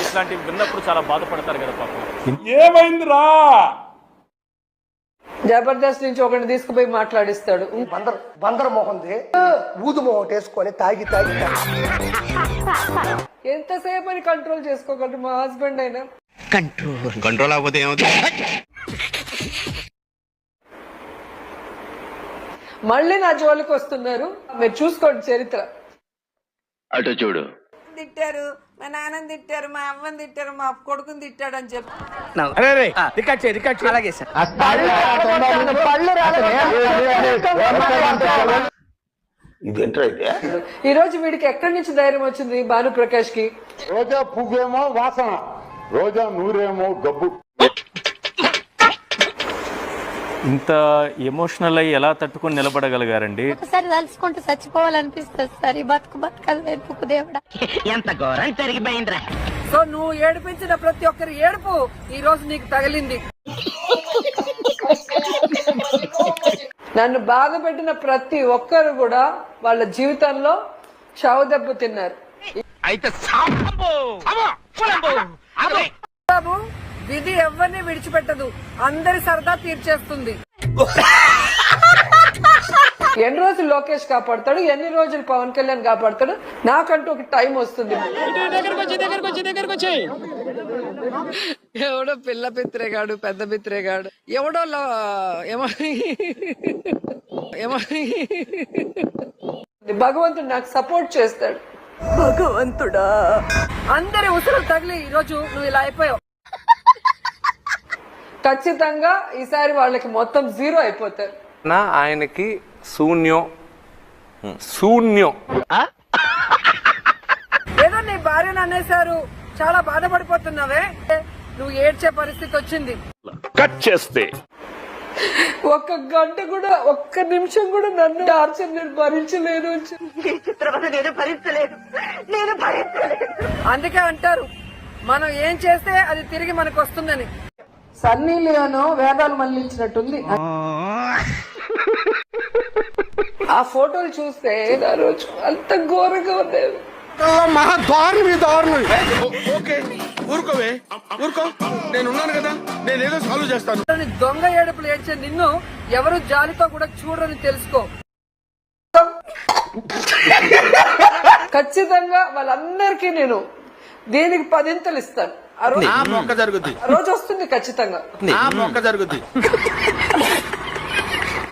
ఇట్లాంటివి విన్నప్పుడు చాలా బాధపడతారు కదా పాపం. ఏమైందిరా? జబర్దస్త్ నుంచి ఒకటి తీసుకుపోయి మాట్లాడిస్తాడు. బందర్ మోహంది ఊదు మోహం వేసుకొని తాగి తాగి ఎంతసేపు అని కంట్రోల్ చేసుకోగలరు మా హస్బెండ్ అయినా. కంట్రోల్ అవ్వతే ఏమవుతుంది? మళ్ళీ నా జోలికి వస్తున్నారు. మీరు చూసుకోండి చరిత్ర. అటు చూడు. తిట్టారు, మా నాన్నని తిట్టారు, మా అవ్వని తిట్టారు, మా కొడుకుని తిట్టాడు అని చెప్పి ఈ రోజు వీడికి ఎక్కడి నుంచి ధైర్యం వచ్చింది భానుప్రకాష్ కి? రోజా పువ్వేమో వాసన, రోజా నూరేమో గబ్బు. ఇంత ఎమోషనల్ అయ్యి ఎలా తట్టుకొని నిలబడగలిగారండి? ఒకసారి తలుచుకుంటూ చచ్చిపోవాలనిపిస్తుంది సార్. ఈ బతుకు వెతుకు దేవుడా, ఎంత ఘోరం జరిగిపోయిందిరా. సో నువ్వు ఏడిపించిన ప్రతి ఒక్కరి ఏడుపు ఈ రోజు నీకు తగిలింది. నన్ను బాధ పెట్టిన ప్రతి ఒక్కరు కూడా వాళ్ళ జీవితంలో చావు దెబ్బ తిన్నారు. బాబు, విధి ఎవరిని విడిచిపెట్టదు, అందరి సరదా తీర్చేస్తుంది. ఎన్ని రోజులు లోకేష్ కాపాడతాడు, ఎన్ని రోజులు పవన్ కళ్యాణ్ కాపాడతాడు? నాకంటూ ఒక టైం వస్తుంది. ఎవడో పిల్ల పిత్రేగాడు, పెద్ద పిత్రేగాడు, ఎవడో భగవంతుడు నాకు సపోర్ట్ చేస్తాడు. భగవంతుడా, అందరి ఉసురు తగిలి ఈ రోజు నువ్వు ఇలా అయిపోయావు. ఖచ్చితంగా ఈసారి వాళ్ళకి మొత్తం 0 అయిపోతారు. ఆయనకి శూన్యం. ఏదో నీ భార్యను అనేశారు, చాలా బాధపడిపోతున్నావే, నువ్వు ఏడ్చే పరిస్థితి వచ్చింది. కట్ చేస్తే ఒక్క గంట కూడా, ఒక్క నిమిషం కూడా నన్ను టార్చర్ నేను భరించలేను. అందుకే అంటారు, మనం ఏం చేస్తే అది తిరిగి మనకు వస్తుందని. సన్నీ లియోను వేదాలు మళ్ళించినట్టుంది. ఆ ఫోటోలు చూస్తే ఆ రోజు అంత ఘోరంగా ఉండేది. ఊరుకోవే, ఊరుకో, నేనున్నాను కదా, నేనేదో సాల్వ్ చేస్తాను. దొంగ ఏడుపులు ఏడ్చే నిన్ను ఎవరు జాలితో కూడా చూడరని తెలుసుకో. ఖచ్చితంగా వాళ్ళందరికీ నేను దీనికి 10 ఇస్తాను. ఆ రోజు మొక్క జరుగుద్ది, రోజు వస్తుంది ఖచ్చితంగా. మొక్క జరుగుద్ది.